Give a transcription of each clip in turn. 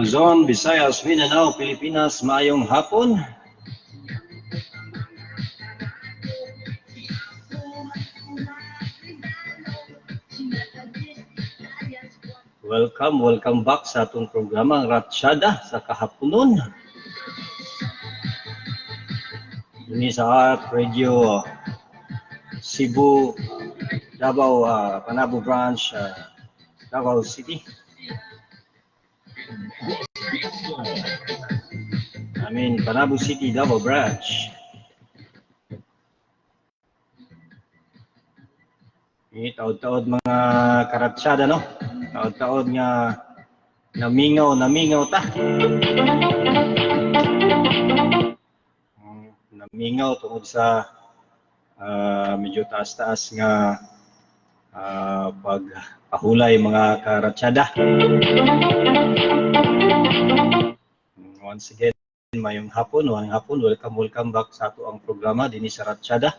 Luzon, Visayas, Mindanao, Pilipinas, maayong hapon. Welcome back sa atong programa Ratsyada sa kahaponon. Ini sa Radio Cebu, Davao, Panabo Branch, Davao City. Panabo City, Davao Branch. Ini taod-taod mga karatsyada, no? Taod-taod nga namingaw ta. Namingaw tungod sa medyo taas-taas nga pagpahulay mga karatsyada. Once again, mayong hapon, welcome back sa ato ang programa dinhi sa Ratsyada.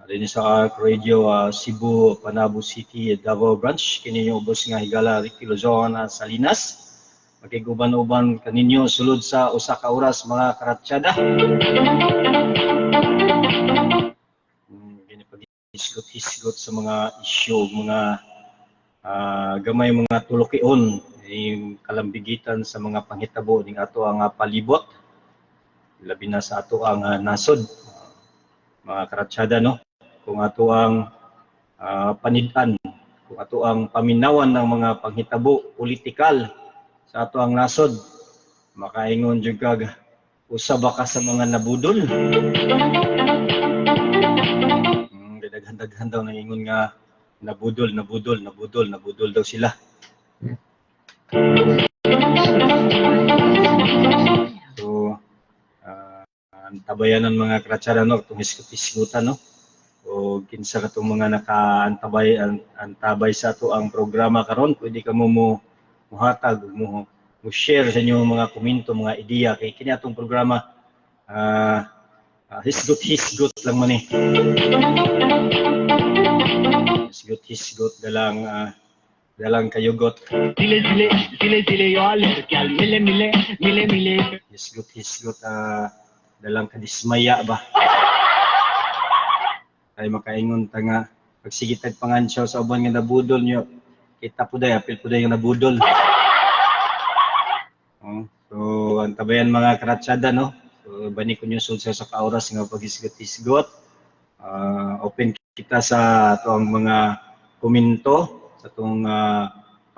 Dinhi sa Arc Radio Cebu, Panabo City, Davao Branch. Kini yung ubos nga higala Ricky Luzon, Salinas. Magiguban-uban kaninyo sulod sa usa ka oras mga karatsyada. Hisgot sa mga isyu, mga gamay mga tulukion, yung kalambigitan sa mga panghitabo ning ato ang palibot. Labi na sa ato ang nasod, mga karatsyada, no? Kung ato ang panid-an, kung ato ang paminawan ng mga panghitabo politikal sa ato ang nasod, makaingon jud kag usa ba ka sa mga nabudol. Daghan daw nangingon nga nabudol daw sila. So antabayan ng mga karatsyada, no, itong hisgot-hisgutan, no? O kinsa katong mga antabay sa ato ang programa karon, pwede ka mo muhatag, mo share sa inyong mga komento, mga ideya kay kini atong programa hisgot lang man eh. Hisgot dalang kayugot. Hisgot dalang kadismaya ba. Kay makaingon ta nga pagsigitag pangansyaw sa uban nga nabudol nyo, kita apil puday nga nabudol. So antabayan mga karatsyada, no? So bani ko nyo sulsa sa kaoras nga paghisgot-hisgot. Open kita sa atong mga komento, sa atong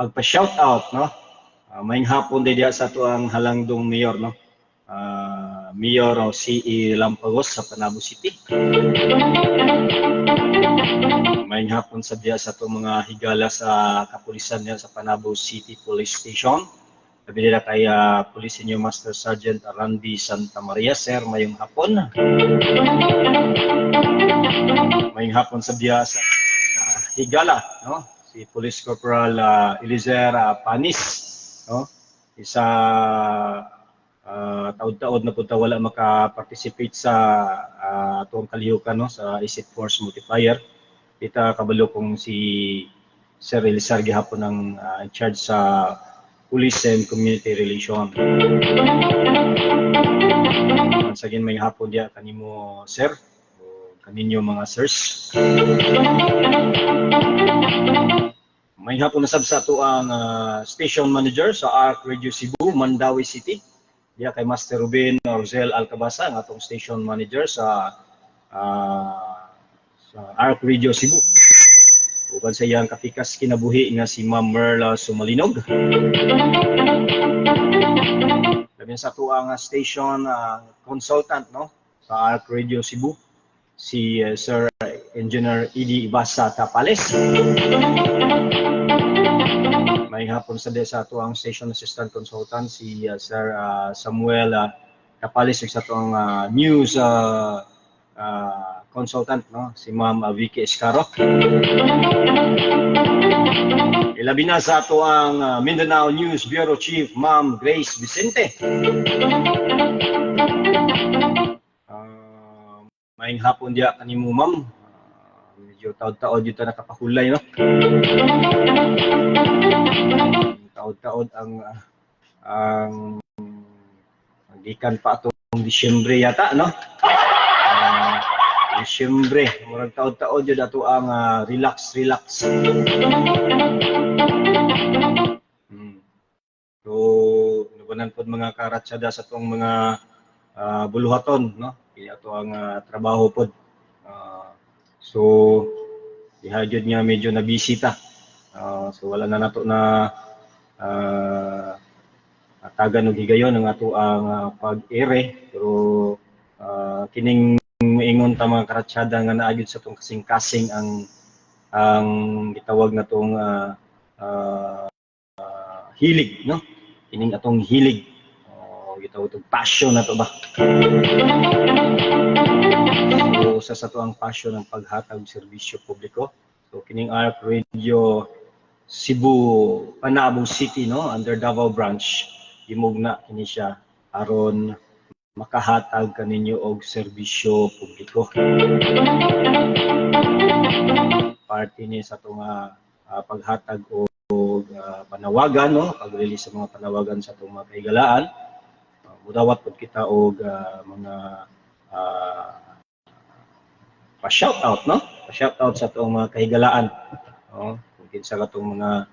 pagpa-shoutout, no? Maayong hapon diya sa ato ang halangdong mayor, no? Mayor C.E. Lampagos sa Panabo City. Maayong hapon sa diya sa atong mga higala sa kapulisan niya sa Panabo City Police Station. Sabi nila kay Police Senior Master Sergeant Randy Santa Maria, sir, mayong hapon. Mayong hapon sa diya sa higala, no? Si Police Corporal Elizer Panis, no? Isa taod-taod na punta wala maka-participate sa atong kalihukan, no, sa Isip Force Multiplier. Kita kabalo kong si Sir Elizer gihapon ang in charge sa Police and Community Relation. Once again, may hapon diya kanimo, sir, o kaninyo mga sirs. May hapon na sab sa ato ang station manager sa Arc Radio Cebu, Mandawi City. Diya kay Master Ruben Rosel Alcabasa, ang atong station manager sa Arc Radio Cebu. Uban sa iyang kapikas kinabuhi nga si Ma'am Merla Sumalinog. Labi sa ato ang station consultant, no, sa Arc Radio Cebu, si Sir Engineer Idi Ibasa Tapales. May hapon sa ato ang station assistant consultant si Sir Samuel Tapales, sa ato ang news consultant, no, si Ma'am Vicky Escaro. Ilabi na sa ato ang Mindanao News Bureau Chief Ma'am Grace Vicente. Maayong hapon diya kanimo, ma'am. Medyo taod-taod dito nakapahulay, no? Taod-taod ang ang gikan pa atong Disyembre yata, no? Disyembre, murag taon-taon jud ato ang relax. So, nubanan pod mga karatsada sa tong mga buluhaton, no? Kaya ato ang trabaho pod. So, diha jud nga medyo nabisita. So wala na nato na tagan og higayon ang ato ang pag-ere, pero kining moingon ta mga karatsada nga naa gyud sa tong kasing-kasing ang gitawag na tong hilig, no? Kining atong hilig, gitawag tong passion na to ba? So sa to ang passion ng paghatag og serbisyo publiko. So kining ARC Radio Cebu, Panabo City, no, under Davao Branch, himugna kini siya aron makahatag kaninyo og serbisyo publiko. Parte ni sa itong paghatag og panawagan, no, pag-release sa mga panawagan sa itong mga kahigalaan. Mudawat pod kita og mga pa-shoutout, no? Pa-shoutout sa itong mga kahigalaan. No? Kinsa katong mga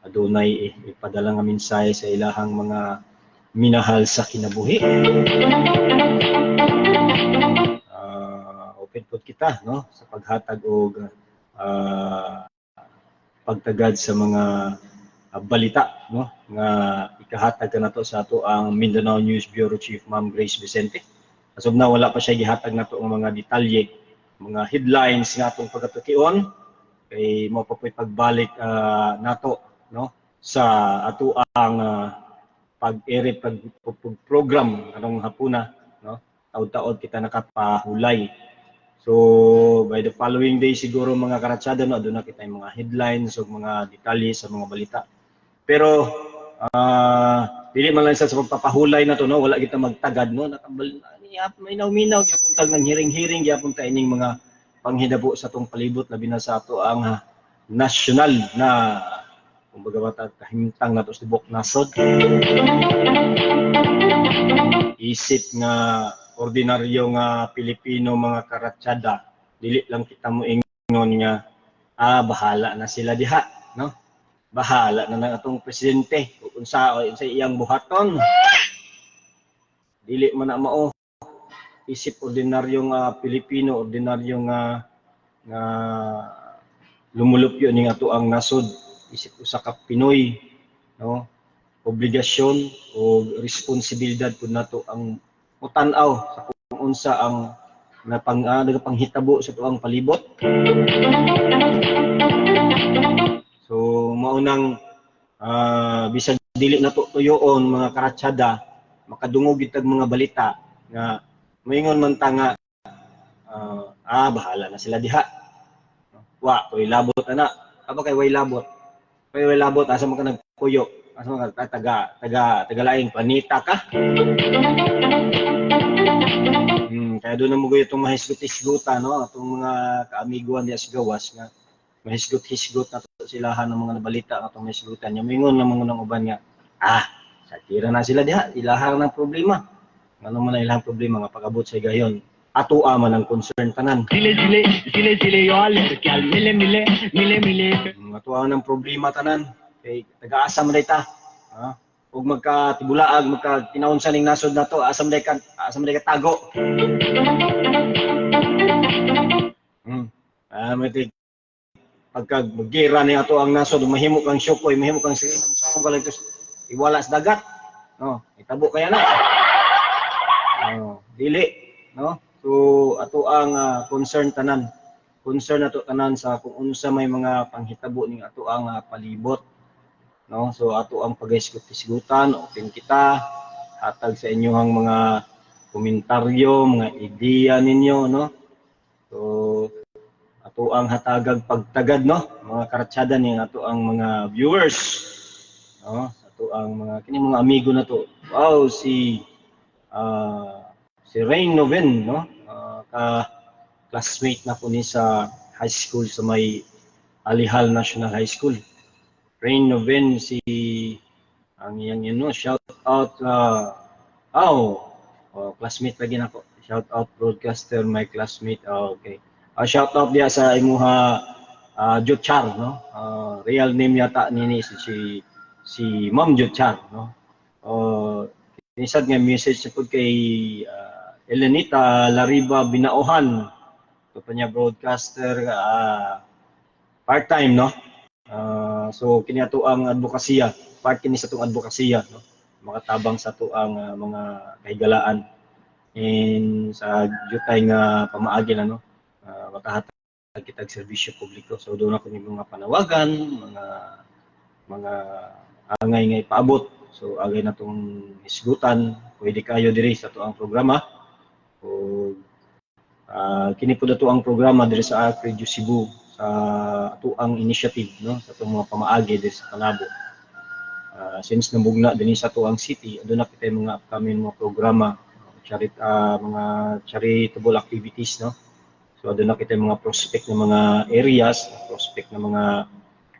adunay ipadala nga mensahe sa ilahang mga minahal sa kinabuhi. Open pod kita, no, sa paghatag og pagtagad sa mga balita, no, nga ikahatag nato sa ato ang Mindanao News Bureau Chief Ma'am Grace Vicente. Asub na wala pa siya gihatag nato ang mga detalye, mga headlines nga atong pagatukion. Kay mo pa po'y pagbalik nato, no, sa ato ang pag-ere program anong hapuna, no, taud-taud kita nakapahulay. So by the following day siguro mga karatsada, no, aduna kita yung mga headlines o mga detalye sa mga balita. Pero dili man lang sa pagpapahulay na to, no, wala kita magtagad, no, minaw-minaw gyapon tag nang hiring-hiring gyapon ta ining mga panghidabo sa tong palibot labi na sa ato ang nasyonal na kumbaga bata kahimtang nato sa tibok nasod. Isip nga ordinaryo nga Pilipino mga karatsada, dili lang kita moingon nga bahala na sila diha, no? Bahala na atong presidente kung unsa iyang buhaton. Dili man na mao. Isip ordinaryong Pilipino, ordinaryong nga lumulupyo ning ato ang nasod, isip usa ka Pinoy, no, obligasyon o responsibilidad pud nato ang mutan-aw sa kung unsa ang nagapanghitabo sa tuang palibot. So maunang bisag dili nato tuyoon mga karatsada, makadungog itag mga balita nga moingon man ta nga bahala na sila diha. Wa koy labot ana. Aba kay way labot. Kay way labot asa man ka nagpuyo. Asa man ka taga laing planeta ka. Kaya doon na mo itong mahisgot-hisgota, no, atong mga kaamiguan diya sa gawas nga mahisgot-hisgot na to silahan ng mga nabalita nga itong mahisgotan. Yung mingon na mga nang uban nga, sakira na sila diha, ilahang ng problema. Ano man ang ilang problema nga pag-abot sa gayon, ato man ang concern tanan. Ato ang problema tanan, kay taga-asa man dayta. Ug magkatibulaag, magkatinawon sa ning nasod nato, asam day ka tago. Pagka magira ni ato ang nasod, mahimo kang syokoy, mahimo kang sige, saan ka lang iwala sa dagat. No, itabo kaya na. Dili, no? So ato ang concern tanan. Concern nato tanan sa kung unsa may mga panghitabo ning ato ang palibot. No? So ato ang paghisgot-hisgutan, open kita, hatag sa inyong mga komentaryo, mga ideya ninyo, no? So ato ang hatagag pagtagad, no, mga karatsada ni ato ang mga viewers, no, ato ang mga kini mga amigo na to. Wow, si Rain Noven, no, classmate na po ni sa high school sa may Alihal National High School. Rain Noven, si ang iyang no, shout out classmate lagi na ko. Shout out broadcaster, my classmate. Okay. Shout out dia sa imuha Jutchar, no? Real name yata nini si Ma'am Jutchar, no? Inisad nga message sa pud kay Elenita Lariba Binaohan. Ito pa niya broadcaster part-time, no? So kini ato ang advokasya, part kini sa atong advokasya, no? Makatabang sa ato ang mga kahigalaan in sa jutay nga pamaagi na, no? Makahatag kitag serbisyo publiko. So doon ako ni mga panawagan, mga angay nga ipaabot. So agay na tong hisgutan, pwede kayo diri sa ato ang programa. O kini pud ato ang programa diri sa ARC Radio Cebu sa ato ang initiative, no, sa atong mga pamaagi diri sa Panabo. Since nabugna dinhi sa ato ang city, aduna kita mga upcoming mga programa, mga charitable activities, no. So aduna kita mga prospect ng mga areas, prospect ng mga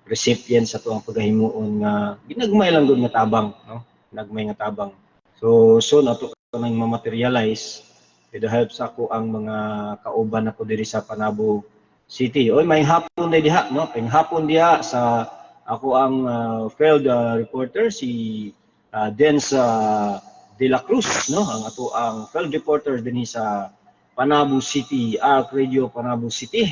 recipients sa ato ang pagahimuon nga ginagmay lang gud nga tabang, no. Ginagmay nga tabang. So soon ato nang ma-materialize with the help sa ako ang mga kauban ako diri sa Panabo City. Oy, may hapon na diha, no? May hapon diha sa ako ang field reporter si Dens De La Cruz, no? Ang ato ang field reporter dinhi sa Panabo City, ARC Radio Panabo City.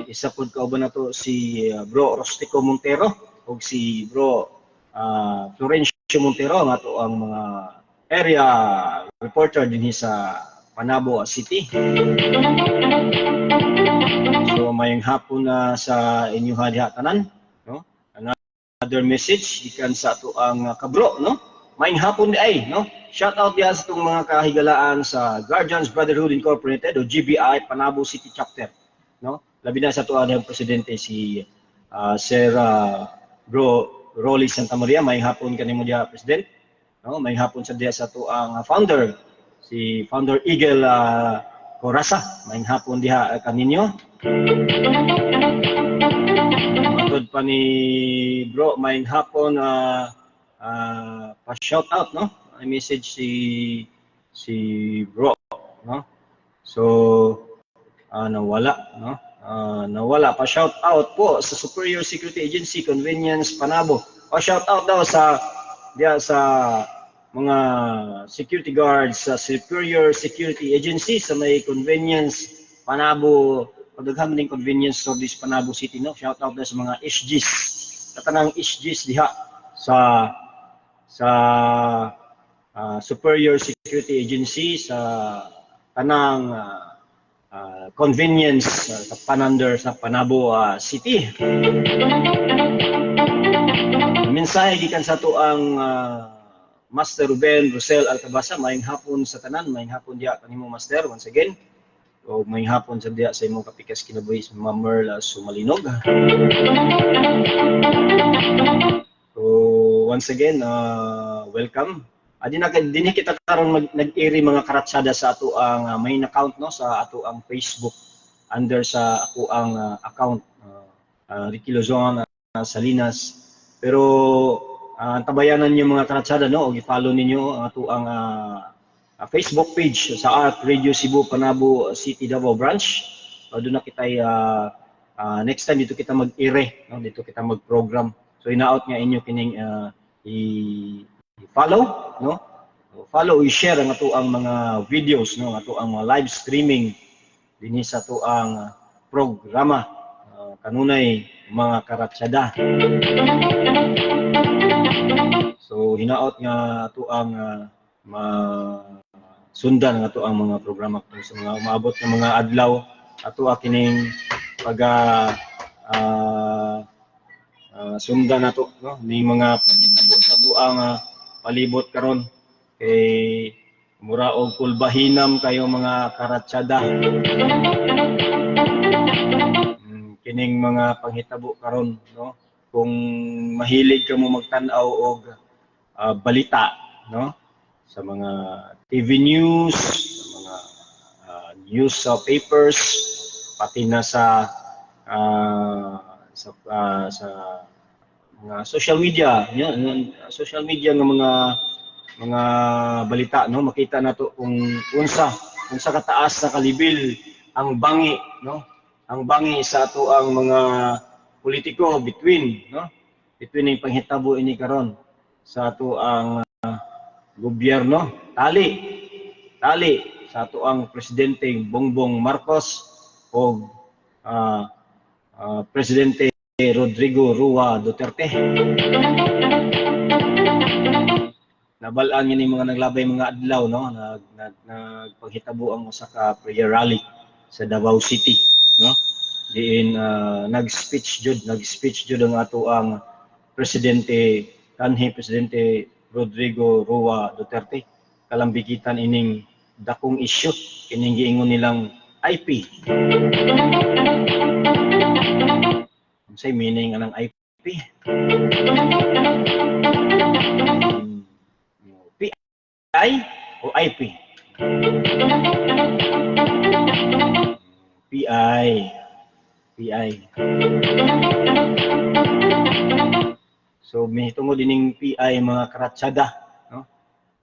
Isa pud kauban nato si Bro Rostico Montero ug si Bro Florencio Montero, ang ato ang mga area reporter dinhi sa Panabo City. So mayong hapon na sa inyo diha tanan, no? Another message ikan sa ato ang kabro, no? Mayong hapon di ay, no? Shout out diha sa itong mga kahigalaan sa Guardians Brotherhood Incorporated o GBI Panabo City Chapter, no? Labi na sa ato ang presidente si Sir Bro Rolly Santa Maria. Mayong hapon kanimo diha, President. No, may hapon sa diya sa ato ang founder, si Founder Eagle Corasa. May hapon diha kaninyo. Matod pa ni Bro, may hapon pa-shout out, no? May message si Bro, no? So nawala, no? Nawala pa shout out po sa Superior Security Agency Convenience Panabo. Pa-shout out daw sa diya sa mga security guards sa Superior Security Agency sa may convenience Panabo, padaghan ning convenience service Panabo City, no. Shout out na sa mga SGs, katanang SGs diha sa Superior Security Agency sa tanang convenience sa Panander sa Panabo City. Mensahe gikan sa ato ang Master Ruben Rosel Alcabasa. Mayong hapon sa tanan, mayong hapon diha kanimo Master once again. O mayong hapon sa diha sa imong kapikas kinabuhi sa Ma'am Merla Sumalinog. So once again, welcome. Dinhi kita karon nag-iri mga karatsada sa ato ang main account, no, sa ato ang Facebook under sa ako ang account Ricky Lozon Salinas. Pero tabayanan niyo mga karatsada, no, og i-follow ninyo ang ato ang Facebook page sa ARC Radio Cebu Panabo City Davao Branch. Doon na kita next time dito kita mag-ire, no, dito kita mag-program. So ina-out nga inyo kining i-follow, no? Follow, i-share ang ato ang mga videos, no, ato ang mga live streaming dinhi sa ato ang programa kanunay mga karatsada. So hinaot nga ato ang sundan nga ato ang mga programa sa mga umaabot ng mga adlaw ato kining pag sundan nato, no, ni mga ato ang palibot karon kay mura og pulbahinam kayo mga karatsada. Kining mga panghitabo karon, no, kung mahilig ka mo magtan-aw og balita, no, sa mga TV news, sa mga news papers, pati na sa nga social media, social media nga mga balita, no, makita nato kung unsa kataas na kalibil ang bangi, no, ang bangi sa ato ang mga politiko between ng panghitabo ini karon sa ato ang gobyerno, tali sa ato ang presidente Bongbong Marcos o presidente Rodrigo Roa Duterte. Nabalaan yun yung mga naglabay mga adlaw, no, nagpaghitabo ang usa ka prayer rally sa Davao City, no, diin nag-speech jud ang ato ang presidente Rodrigo Roa Duterte kalambigitan ining dakong issue kining giingon nilang IP. Unsay meaning anang IP? PI o IP? PI. So mahitungod ining PI mga karatsada, no,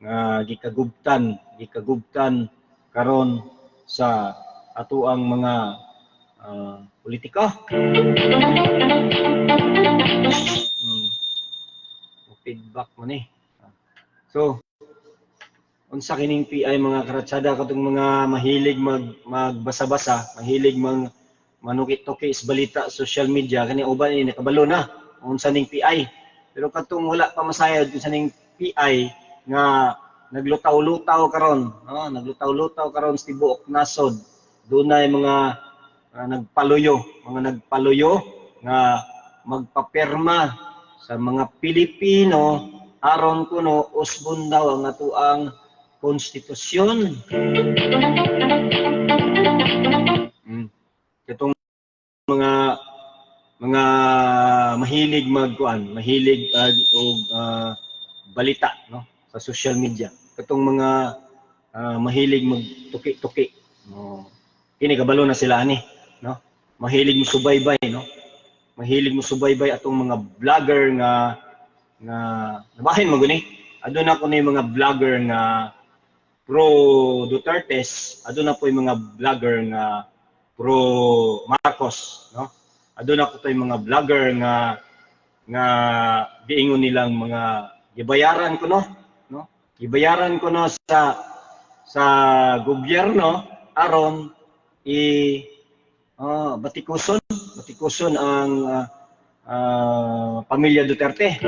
nga gikagubtan karon sa ato ang mga politika. Feedback mo ni. So unsa kining PI mga karatsada katong mga mahilig magbasa-basa, mahilig manukit-tuki sa balita social media kani uban ini nakabalo na unsa ning PI. Pero katong wala pa masayod unsa ning PI nga naglutaw-lutaw karon, no? Naglutaw-lutaw karon sa tibuok nasod. Dunay mga nagpaluyo nga magpapirma sa mga Pilipino aron kuno usbon daw ang ato ang konstitusyon. Katong mga mahilig og balita, no, sa social media. Katong mga mahilig magtuki-tuki. Kini kabalo na sila ani, no? Mahilig mo subaybay, no? Mahilig mo subaybay atong mga vlogger nga nabahin mo guni. Aduna ko ni mga vlogger nga pro Dutertes, aduna po yung mga vlogger nga pro Marcos, no? Aduna ko tay mga vlogger nga giingon nilang mga gibayaran ko no? Gibayaran ko no sa gobyerno aron batikuson ang pamilya Duterte.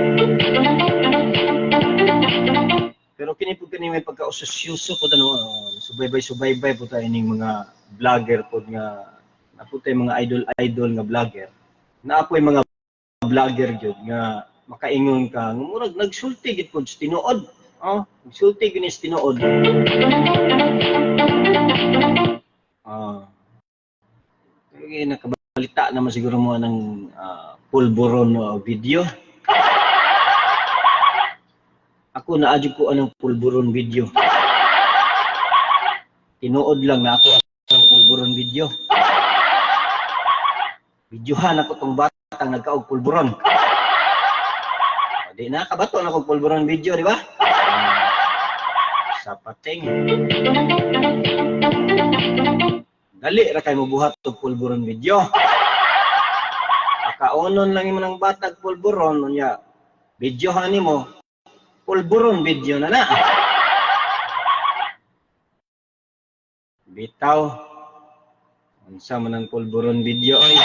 Pero kini may pagka-ususyoso po subaybay po tayo ining mga vlogger po nga naputay mga idol nga vlogger. Naapoy mga vlogger jud nga makaingon ka murag nagsulti gid pod sa tinuod. Nagsulti gid sa tinuod. Kaya nakabalita naman siguro mo ng pulburon video. Ako naadyo ko anong pulburon video. Tinuod lang na ako ang pulburon video. Videohan ako tong batang nagkaog pulburon. Di na kabato na akong pulburon video, di ba? Sa pating. Dali ra kay mobuhat og pulburon video. Kaunon lang imo ng batag pulburon unya. Videohan nimo pulburon video na. Bitaw. Unsa man ang pulburon video oy?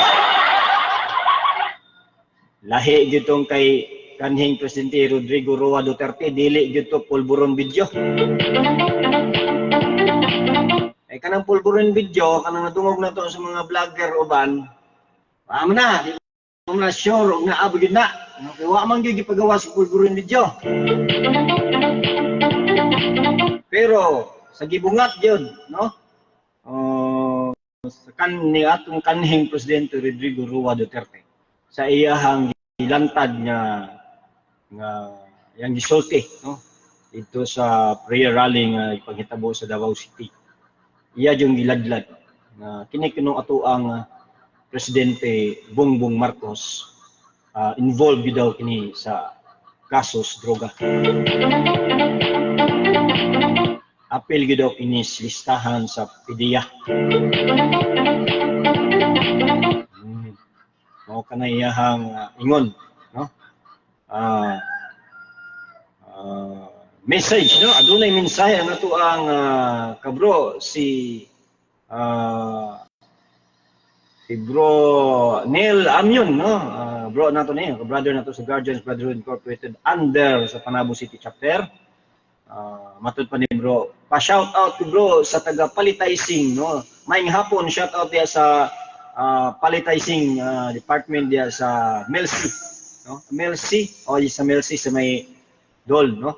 Lahi gyud tong kay kanhing presidente Rodrigo Roa Duterte, dili gyud to pulburon video. Ay kanang pulburon video kanang nadungog na to sa mga vlogger uban. Amo na, di mo na sure nga abo gyud na. Kay wa man gyud gipagawa sa pulburon video. Pero sa gibungat gyud, no? Sa atong kanhing presidente Rodrigo Roa Duterte sa iyahang ilantad nga yang gisulti, no, dito sa prayer rally nga ipaghitabo sa Davao City. Iya yung giladlad na kini kinong ato ang presidente Bongbong Marcos involved gyud daw kini sa kasos droga. Apil gyud daw kini sa listahan sa PDEA. Mao kanay iyahang ingon, no? Message, no? Adunay mensahe nato ang kabro si Bro Neil Amyon, no? Bro nato ni, brother nato sa Guardians Brotherhood Incorporated under sa Panabo City Chapter. Matud pa ni bro. Pa-shout out to bro sa taga Palitizing, no? Maayong hapon, shout out diya sa Palitizing department diya sa Melcy, no? Melcy o sa Melcy sa may Dol, no?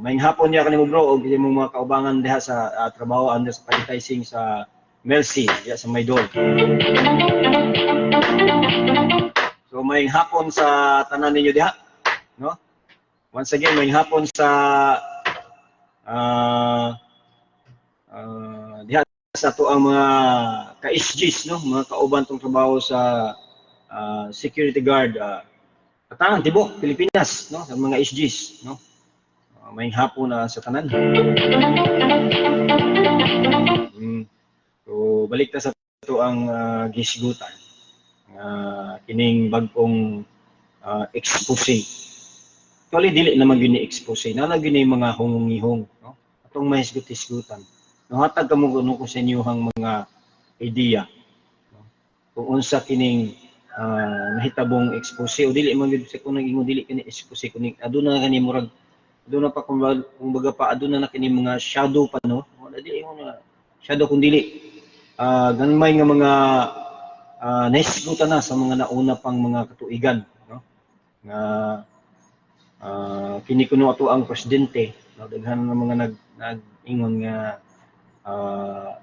Maayong hapon diya kanimo bro og imong mga kaubangan diha sa trabaho under sa Palitizing sa Melcy diya sa may Dol. So maayong hapon sa tanan ninyo diha, no? Once again, maayong hapon sa diha sa to ang mga ka-SGs, no? Mga kauban tong trabaho sa security guard Katangan Tibok, Pilipinas, no? Sa mga SGs, no? Maayong hapon sa tanan. So balik ta sa to ang gisgutan. Kining bagong expose. Actually, dili naman yun ni-expose. Nalagyan na yung mga hungong-ihong. No? Atong mahisgut-hisgutan. Nahatag ka mo kung sa inyong mga idea. No? Kung unsa kining nahitabong expose. O dili man yun sa kung naging dili kini expose. Aduna na kani murag. Aduna pa kung baga pa. Aduna na kini mga shadow pa. No? Dili mo na shadow kung dili. Ganmay nga mga nahisgutan na sa mga nauna pang mga katuigan. No? Nga kini kuno ato ang presidente, no? Daghan ng mga nag-ingon nga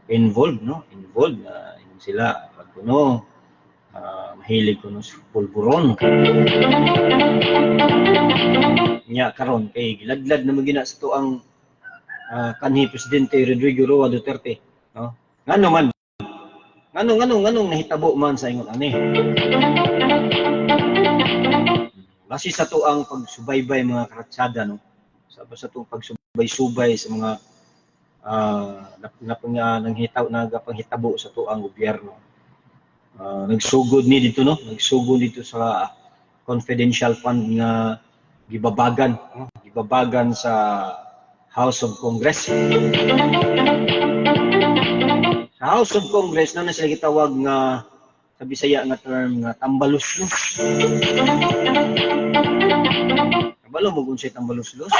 involved, no? Involved na sila pag kuno mahilig kuno sa pulburon. Nya karon kay gilaglag na magina sa to ang kanhi presidente Rodrigo Roa Duterte, no? Ngano man nganong nahitabo man sa ingon ani. Base sa to ang pagsubaybay mga karatsada, no? Sa to pagsubay-subay sa mga nagapanghitabo sa to ang gobyerno. Nagsugod ni dito, no? Nagsugod dito sa confidential fund nga gibabagan, no? Gibabagan sa House of Congress. Sa House of Congress na sila gitawag nga sa Bisaya nga term nga tambaluslos. Kabalo mo kung siya tambaluslos?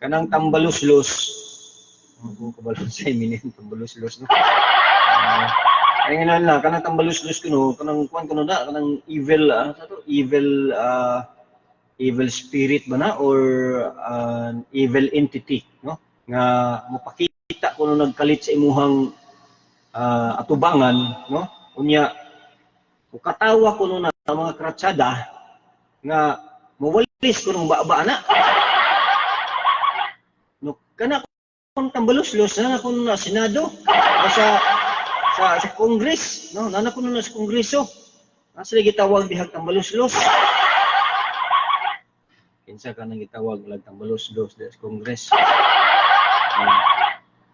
Kanang tambaluslos, kung kabalo sa iminin tambaluslos, no? Ay nga na, kanang tambaluslos kuno, kanang kuan kuno na, kanang evil, evil spirit ba na or evil entity, no? Nga mapakita kuno nagkalit sa imuhang atubangan, no? Unya katawa ko na mga kratsada nga mawalis ko nung baba na. No, kana kung tambaluslos na ko na Senado sa Congress, no? Nana ko na sa Kongreso. Asa gitawag dihag tambaluslos. Kinsa ka nang gitawag lag tambaluslos sa Congress.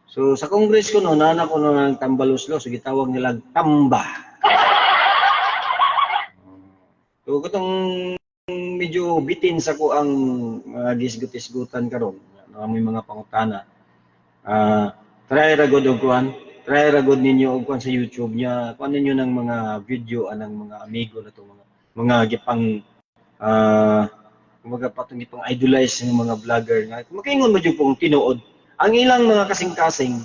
So sa Congress ko no, nana ko no ng tambaluslos, so gitawag nila tamba. So katong medyo bitin sa ko ang gisgut-isgutan karon, may mga pangutana. Try ra gud og kuan, try ra gud ninyo og kuan sa YouTube nya, kuan ninyo ng mga video anang mga amigo na to, mga gipang kumbaga patong gipang idolize ng mga vlogger nga. Makaingon mo jud pong tinuod. Ang ilang mga kasing-kasing,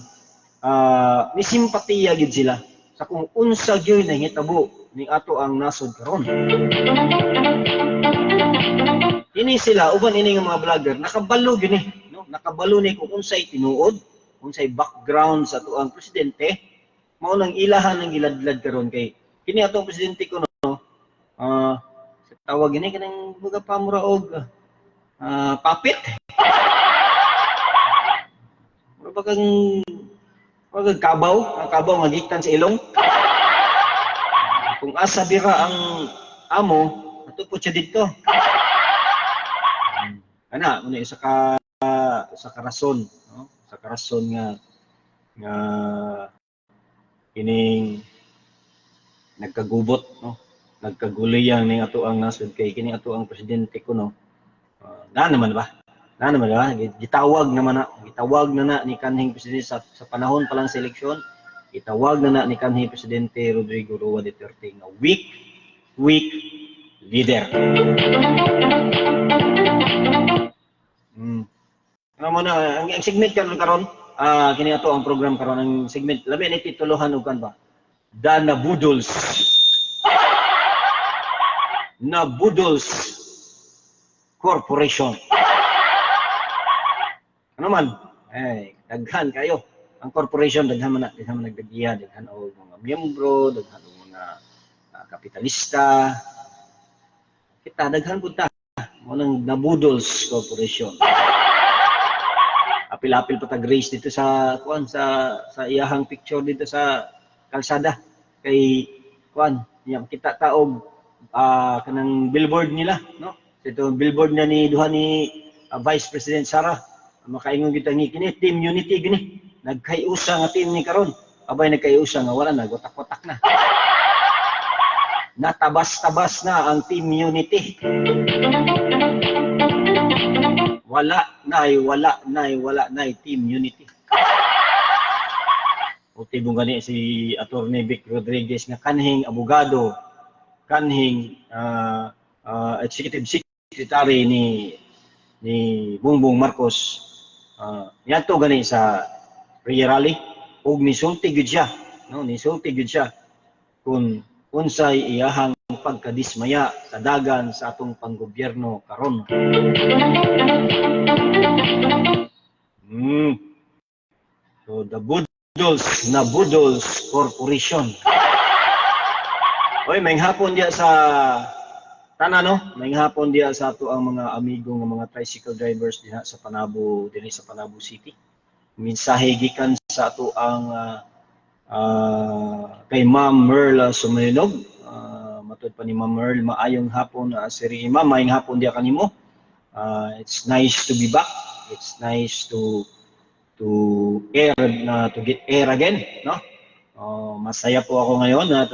ni simpatiya gid sila sa kung unsa gyud nahitabo ni ato ang nasod karon. Ini sila uban ini nga mga vlogger nakabalo gyud ni, no? Nakabalo ni kung unsay tinuod, unsay background sa ato ang presidente, mao nang ilahan ng giladlad karon kay kini atong presidente ko no. Tawag ini kanang mga pamura og papit. Bagang kabaw magiktan sa ilong. Kung asa bira ang amo, natupod siya dito. Ana, muna sa karason, no? Sa karason nga kining nagkagubot, no? Nagkaguliyan ning ato ang nasod kay kini ato ang presidente ko, no. Na naman ba? Gitawag na ni kanhing presidente sa panahon pa lang sa eleksyon. Gitawag na ni kanhing presidente Rodrigo Roa Duterte nga weak leader. Ano mo na ang segment karon kini ato ang program karon ang segment labi ni tituluhan og kan ba? Nabudols Corporation. Ano man? Daghan kayo. Ang corporation daghan man nagdagiya, daghan og mga miyembro, daghan og mga kapitalista. Kita daghan pud ta mo nang Nabudols Corporation. Apil-apil pa tag race dito sa iyahang picture dito sa kalsada kay kita taog kanang billboard nila, no? Ito billboard na ni duha ni Vice President Sara. Makaingon kita ni kini Team Unity gini. Nagkayusa nga team ni karon. Abay nagkayusa nga wala na gotak-gotak na. Natabas-tabas na ang Team Unity. Wala na Team Unity. Utibong gani si Attorney Vic Rodriguez nga kanhing abogado, kanhing executive secretary ni Bongbong Marcos. Yanto gani sa prayer rally ug nisulti gyud siya, no? Nisulti gyud siya kung unsay iyahang pagkadismaya sa dagan sa atong panggobyerno karon. So the Nabudols Corporation. Oy, may hapon diya sa tanan, no? May hapon diya sa ato ang mga amigo nga mga tricycle drivers diha sa Panabo, dinhi sa Panabo City. Mensahe gikan sa ato ang kay Ma'am Merla Sumalinog. Matud pa ni Ma'am Merl, maayong hapon Siri Ma'am, maayong hapon diya kanimo. It's nice to be back. It's nice to get air again, no? Masaya po ako ngayon at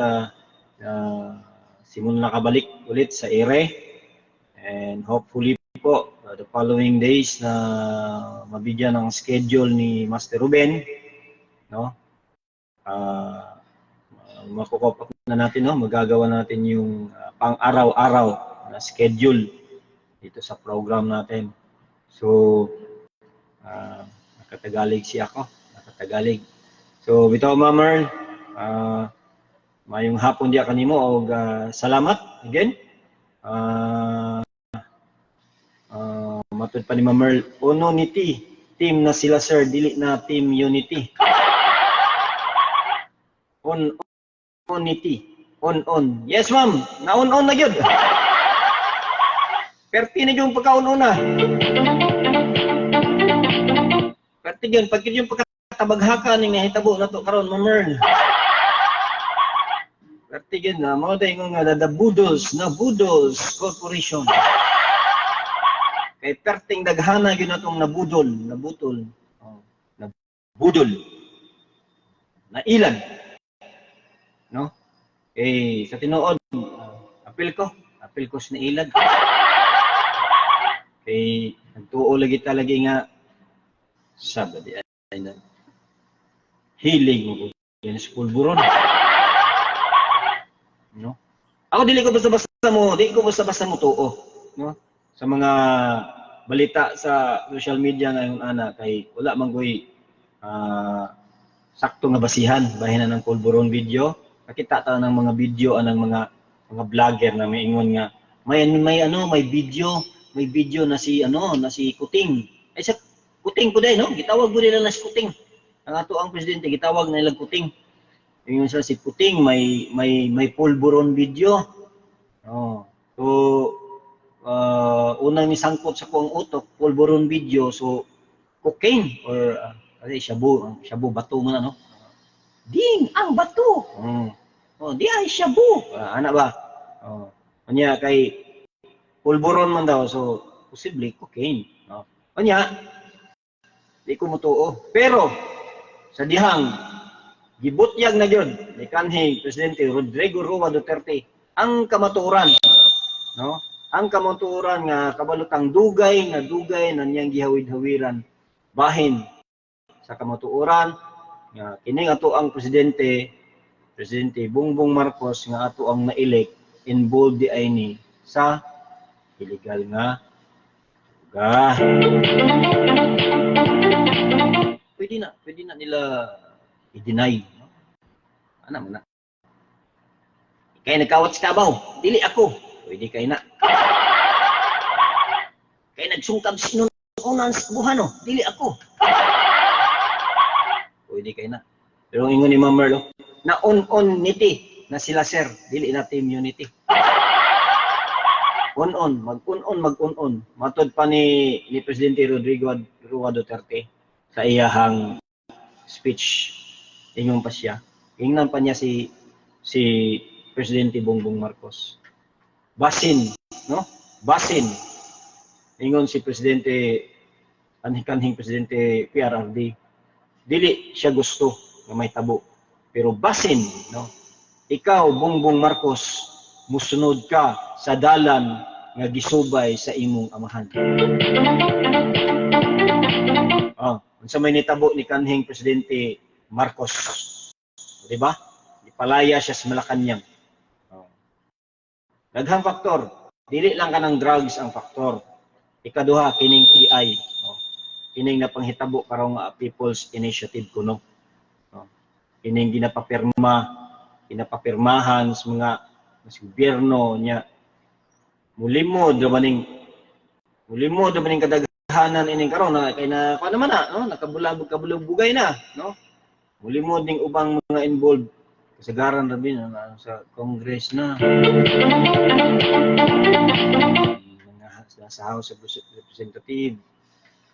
simula nakabalik ulit sa ere, and hopefully po the following days na mabigyan ng schedule ni Master Ruben, no? Makukopak na natin, no? Magagawa natin yung pang-araw-araw na schedule dito sa program natin. So nakatagalig siya ako, nakatagalig. So bitaw Ma'am Merl, mayong hapon diya kanimo og salamat again. Matud pa ni Ma'am Merl, Unity team na sila sir, dili na Team Unity. Unity. On. Yes ma'am, na-on na gyud. Perti na yung pagkaon-una. Perti yun, pag yung pagkatabaghaka ning nahitabo na to karon Ma'am Merl. Perti yun na, mga tayo nga Nabudols Corporation. Kay perting daghana yun na itong nabudol. Nabudol. Nailag. No? Eh, sa tinuod, apil ko sa nailag. Kay nagtuo lagi talaga nga sabadi ay na hilig mo yan sa pulburon. No? Ako dili ko basta-basta mo tuo, no? Sa mga balita sa social media ngayon ana kay wala man goy sakto nga basihan bahin na ng pulburon video. Nakita ta ng mga video anang mga vlogger na may ingon nga may video na si Kuting. Ay sa Kuting po no? Gitawag po nila na si Kuting. Ang ato ang presidente gitawag na nila Kuting. Yung sa si Kuting may pulburon video. Oh. So unang nisangkot sa kuang utok pulburon video, so cocaine or kasi shabu bato man, no? Ding ang bato. Oh, di ay siya bu. Ana ba? Oh. Kanya kay pulburon man daw, so posible cocaine. No? Kanya, di ko mutuo. Pero, sa dihang, gibutyag na yun, ni kanhing Presidente Rodrigo Roa Duterte, ang kamatuoran, no? Ang kamatuoran nga kabalutang dugay na niyang gihawid-hawiran bahin sa kamatuoran nga kining ato ang Presidente Bongbong Marcos nga ato ang na-elect involved di ay ni sa illegal nga ga. Pwede na nila i-deny. No? Ano man na. Kaya nagkawat sa Davao, dili ako. Pwede kayo na. Kaya nagsungkab sinunan sa buhano, dili ako. Pwede kayo na. Pero ang ingon ni Ma'am Merlo, na on-on niti na sila sir, dili na team unity. On-on, mag-on-on. Matod pa ni Presidente Rodrigo Roa Duterte sa iyahang speech, ingon pa siya. Ingnan pa niya si Presidente Bongbong Marcos. Basin, no? Basin. Ingon si Presidente, kanhing Presidente PRRD, dili siya gusto na may tabo. Pero basin, no? Ikaw, Bongbong Marcos, musunod ka sa dalan nga gisubay sa imong amahan. Unsa may nitabo ni kanhing Presidente Marcos. Di ba? Ipalaya siya sa Malacanang. Daghang faktor. Dili lang kanang drugs ang faktor. Ikaduha, kining PI. Kining napanghitabo karong People's Initiative kuno. Kining ginapapirmahan sa mga gobyerno niya. Mulimod maning kadaghanan ining karon na kay na kuan naman no, nakabulabog-bugay na, no? Mulimod ning ubang mga involved kasagaran ra bin sa Congress na. Sa House of Representatives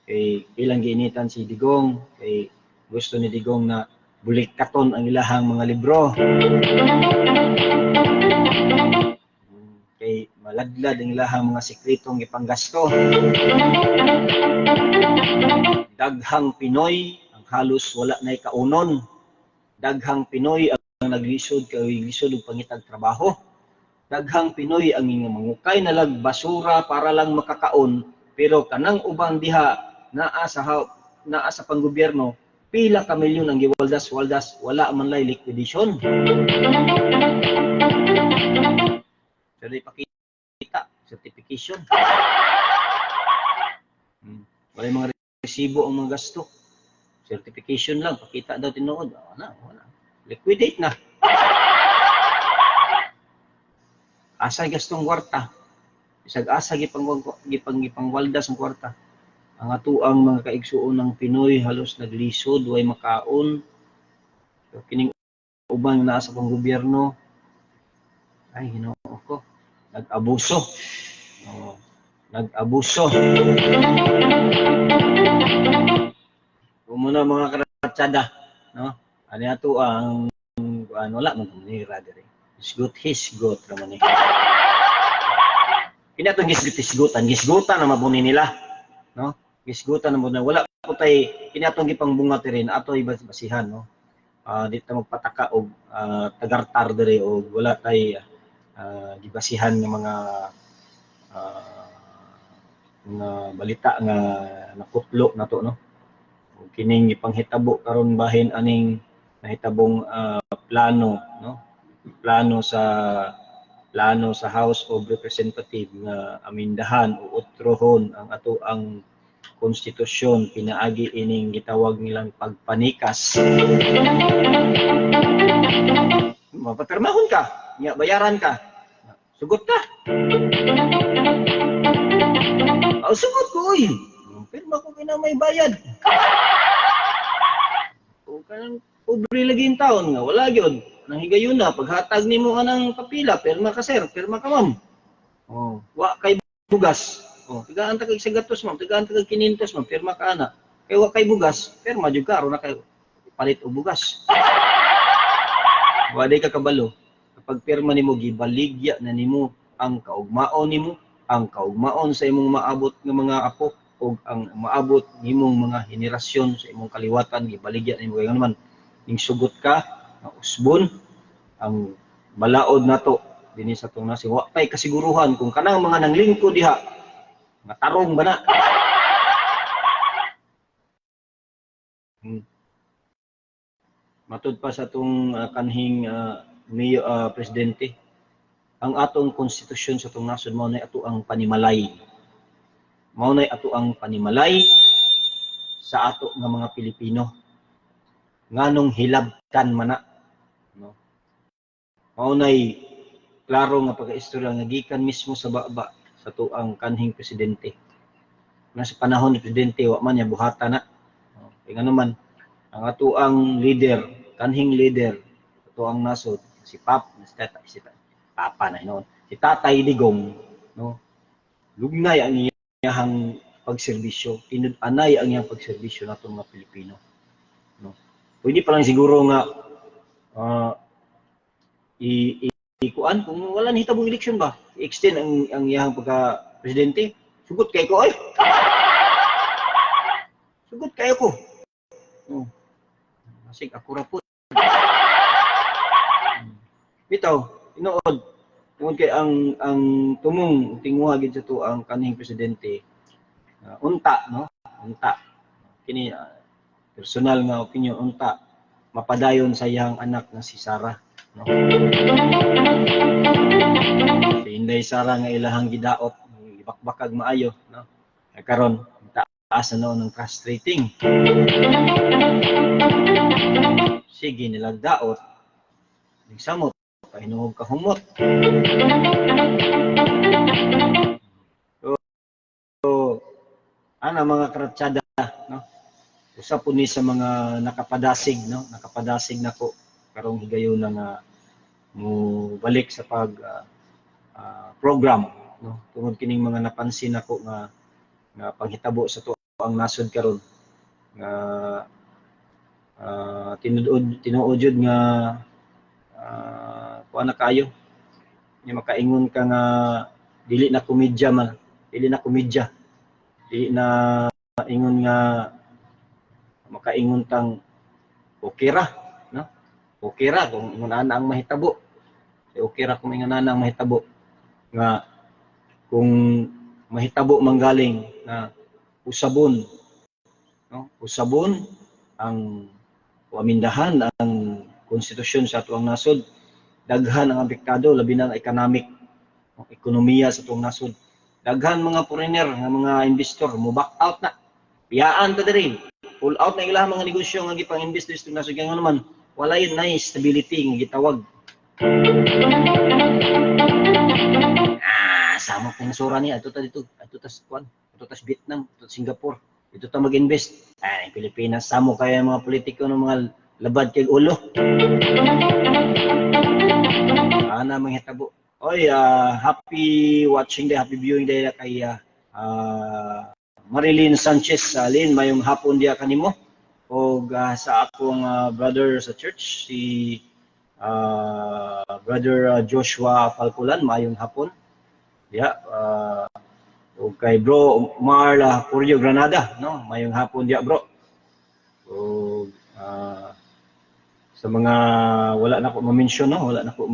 kay ilang giinitan si Digong kay gusto ni Digong na bulikaton ang ilahang mga libro. Kay malaglad ang ilahang mga sekretong ipanggasto. Daghang Pinoy ang halos wala na'y kaunon. Daghang Pinoy ang naglisod og pangitag trabaho. Daghang Pinoy ang mangukay na lag basura para lang makakaon, pero kanang ubang diha naa sa panggobyerno pila ka milyon ang giwaldas wala man lay liquidation. Pero ipakita certification. Wala mga resibo ang mga gasto. Certification lang, pakita daw tinuod. Wala. Liquidate na. Asa gastong kwarta. Bisag asa gipangwaldas ang kwarta. Ang atuang mga kaigsuon ng Pinoy halos naglisod, way makaon. So, kining ubang naa sa panggobyerno ay Ginoo ko, nag-abuso. Nag-abuso. Muna mga karatsada, no? Ano ato ang wala man manira dire. Hisgot naman ni. Kini atong gisgutan na mabuni nila, no? Gisgutan na muna wala ko tay kini atong gipangbungat rin ato basihan, no? Dito magpataka og tagartar dire og wala tay gibasihan ng mga balita nga nakutlo nato, no? Og kining ipanghitabo karon bahin aning nahitabong plano, no? Plano sa House of Representatives nga amindahan o utrohon ang ato ang konstitusyon pinaagi ining gitawag nilang pagpanikas. Mapapirmahon ka, bayaran ka. Sugot ka. Sugot ko, oy. Pirma ko may bayad. O kanang pobre lagi yung taon nga, wala yun. Nang higayon na, paghatag ni mo anang papila, pirma ka sir, pirma ka ma'am. Wa kay bugas. Tigaan tagag sa gatos ma'am, tigaan tagag 500 ma'am, pirma ka ana. Kay wa kay bugas, pirma jud ka, aron na kay palit og bugas. Wa day ka kabalo. pagpirma nimo gibaligya na nimo ang kaugmaon nimo, ang kaugmaon sa imong maabot nga mga apo ug ang maabot nimong mga henerasyon sa imong kaliwatan gibaligya nimo kay naman ning sugot ka nga usbon ang balaod nato dinhi sa tong nasod. Wa pay kasiguruhan kung kanang mga nanglingkod diha nga tarong ba na. Matud pa sa itong kanhing presidente, ang atong konstitusyon sa itong nasod mao nay ato ang panimalay. Mao nay ato ang panimalay sa ato nga mga Pilipino. Nganong hilabtan man na. No? Mao nay klaro nga pagkaistorya nga gikan mismo sa baba sa ato ang kanhing presidente. Nasa panahon ni presidente wa man niya buhatan na. No? Kaya nga naman ang ato ang leader, kanhing leader, ato ang nasod, si Papa na noon, si Tatay Digong, no? Lugnay ang iyang pagserbisyo, tinud-anay ang iyang pagserbisyo nato mga Pilipino. No? Pwede pa lang siguro nga ikuan kung wala nahitabong eleksyon ba, i-extend ang iyang pagka-presidente, sugot kay ko, ay! Sugot kayo ko. No. Masig ako ra po. Bitaw, tinuod. Tungod kay ang tumong tinguha gid sa to ang kanhing presidente. Unta, no? Unta. Kini personal nga opinion, unta mapadayon sa iyang anak nga si Sarah, no? Si Inday Sara nga ilahang gidaot, gibakbakag maayo, no? Karon taas na noon ng trust rating. Sige nilang daot, nagsamot, pahinuhog kahumot. So, ana mga kratsada, no? Usa po ni sa mga nakapadasig, no? Nakapadasig nako karong higayon nga mo balik sa pag program, no? Tungod kining mga napansin nako nga panghitabo sa to ang nasod karon nga tinuod jud nga kuan na kayo nya makaingon ka nga dili na komedya man, dili na ingon nga makaingon tang okay ra, no? Okay ra kung ingon ana ang mahitabo, okay ra kung ingon ana ang mahitabo nga kung mahitabo manggaling na usabon, no? Usabon ang amindahan ang konstitusyon sa atuang nasod, daghan ang apektado labi na ang economic, ekonomiya sa atuang nasod. Daghan mga foreigner nga mga investor mo back out na. Piyaan ta diri. Pull out na ilang mga negosyo nga gipang-invest diri sa nasod kay naman wala yun na stability nga gitawag. Sama kay nasura ni adto ta dito, adto ta Kwan, adto ta Vietnam, adto Singapore. Dito ta mag-invest. Ay, Pilipinas, samo kaya mga politiko ng mga labad kay ulo. Ana manghitabo. Oy, happy watching day, happy viewing day kay Marilyn Sanchez. Lin, mayong hapon diya kanimo. O sa akong brother sa church, si brother Joshua Falculan, mayong hapon. Diya, o kay bro Marla Curio Granada, no? Mayong hapon diya bro. O sa mga wala na ko ma-mention, no? Wala na ko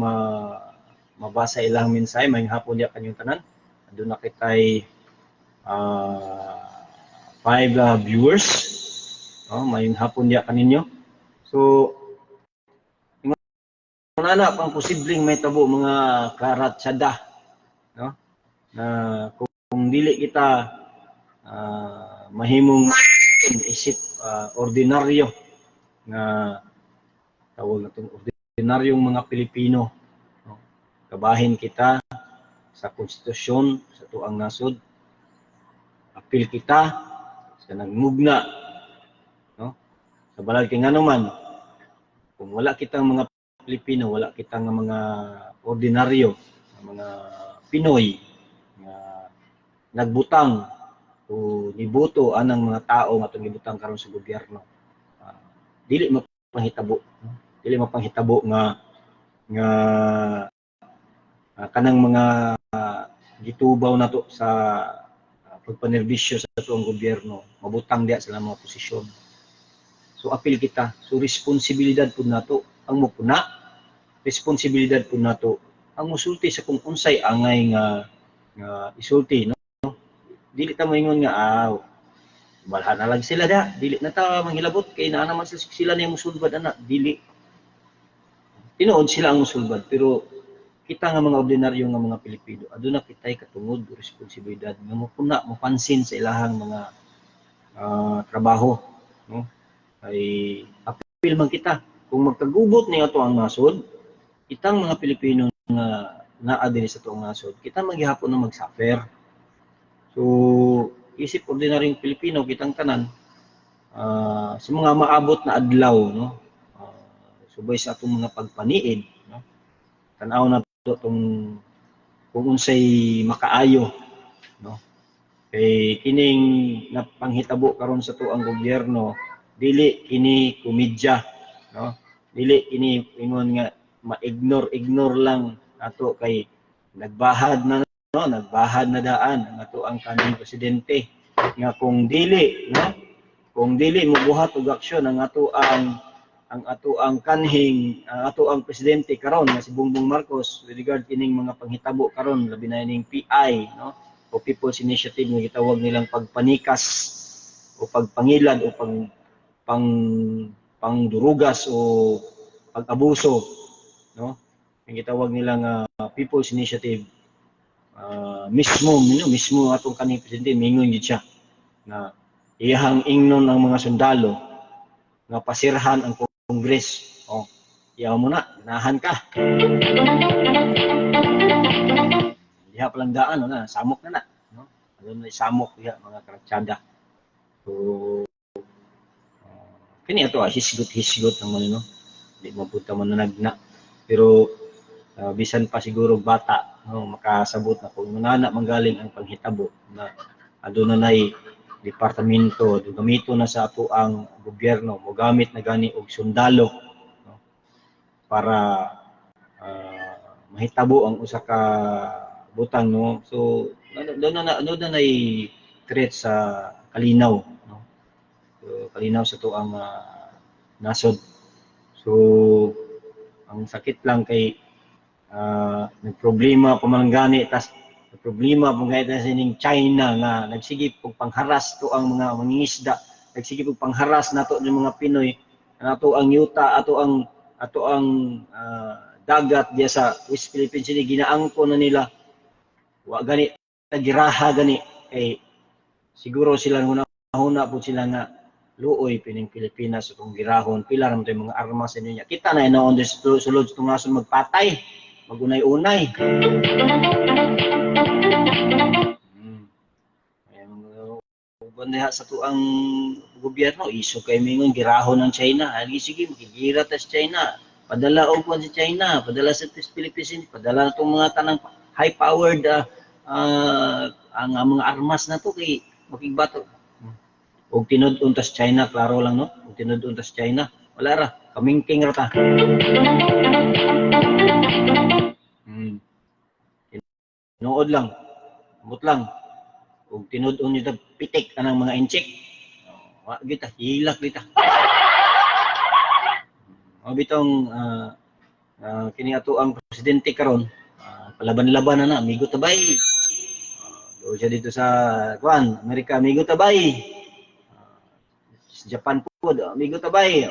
mabasa ilang mensahe, mayong hapon diya kanyang tanan. Andun na kitay 5 viewers, no? Mayong hapon diya kaninyo. So na pang posibleng may tabo mga karatsada, no? Na kung dili kita mahimong isip ordinaryo nga tawag natong ordinaryong mga Pilipino, no? Kabahin kita sa konstitusyon sa tuang nasod, apil kita sa nagmugna, no? Sa balad kay nganuman kung wala kitang mga Pilipino, wala kitang mga ordinaryo, mga Pinoy nga nagbutang o niboto anang mga tao nga itong gibutang karon sa gobyerno, dili mapangitabo, no? Dili mapangitabo nga nga kanang mga gitubaw na to sa pagpanerbisyo sa tuong gobyerno, mabutang diya sila mga posisyon. So apil kita, so responsibilidad po nato ang mupuna, responsibilidad po nato ang musulti sa kung unsay angay nga isulti, no? Dili ta moingon nga balhan na lang sila da, dili na ta manghilabot kay naa naman sila na musulbad ana, dili. Tinuod sila ang musulbad, pero kita nga mga ordinaryo nga mga Pilipino, aduna kitay katungod o responsibilidad nga mupuna, mapansin sa ilahang mga trabaho, no? Ay apil man kita kung magkagubot ni ato ang nasod, kitang mga Pilipino nga naa dinhi sa tuong nasod, kita maghihapon na mag-suffer. So isip ordinaryong Pilipino kitang tanan sa mga maabot na adlaw, no? Subay sa atong mga pagpaniid, no? Tanaw na to tong kung unsay makaayo, no? Kay kining napanghitabo karon sa tuang gobyerno, dili kini komedya, no? Dili kini ingon nga ma-ignore lang ato kay nagbahad na, no? Nagbahad na daan ang ato ang kanhing presidente nga kung dili, no? Kung dili mobuhat og aksyon ang ato ang kanhing ato ang presidente karon nga si Bongbong Marcos with regard kining mga panghitabo karon labi na ning PI, no? O People's Initiative nga gitawag nilang pagpanikas o pagpangilad o pangdurugas o pag-abuso, no? Ang gitawag nilang People's Initiative, mismo atong kanhing presidente mingon gid siya na iyahang ingnon ang mga sundalo nga pasirhan ang Kongres. Oh, iyaw mo na, ganahan ka. Diha palang daan, na, samok na, no? Ano na samok diha mga karatsyada. So kini ato hisgot naman, no? Di mapunta man nanagna. Pero bisan pa siguro bata, no, makasabot na kung nana manggaling ang panghitabo na aduna nay departamento, gamito na sa ato ang gobyerno, mogamit na gani og sundalo, no, para mahitabo ang usa ka butang, no. So doon na threat sa kalinaw, no. So, kalinaw sa to ang nasod. So ang sakit lang kay nagproblema pa man gani, tas problema po ngayon sa sining China nga nagsigip og pangharas to ang mga mangingisda, nagsigip og pangharas nato ng mga Pinoy, nato ang yuta, ato ang dagat diya sa West Philippines, ini ginaangko na nila. Wa gani tagiraha gani kay siguro sila huna po sila nga luoy pining Pilipinas atong girahon, pila ra man tay mga armas niya. Kita na inoon des sulod sa tungason magpatay, magunay-unay. Bandiha sa tuang gobyerno, iso kay mingon girahon ng China. Agi sige makigira ta sa China. Padala og sa China, padala sa Philippines, padala na tong mga tanang high powered ang mga armas na to kay makigbato. Og tinud-on ta sa China, klaro lang, no? Og tinud-on ta sa China, wala ra, kamingking ra ta. Nood lang, amot lang. Ug tinud-on nito pitik anang mga inchik. Wa kita hilak kita. Bitong kini ato ang presidente karon, palaban-laban na amigo tabay. Do siya dito sa Amerika, amigo tabay. Japan po, amigo tabay.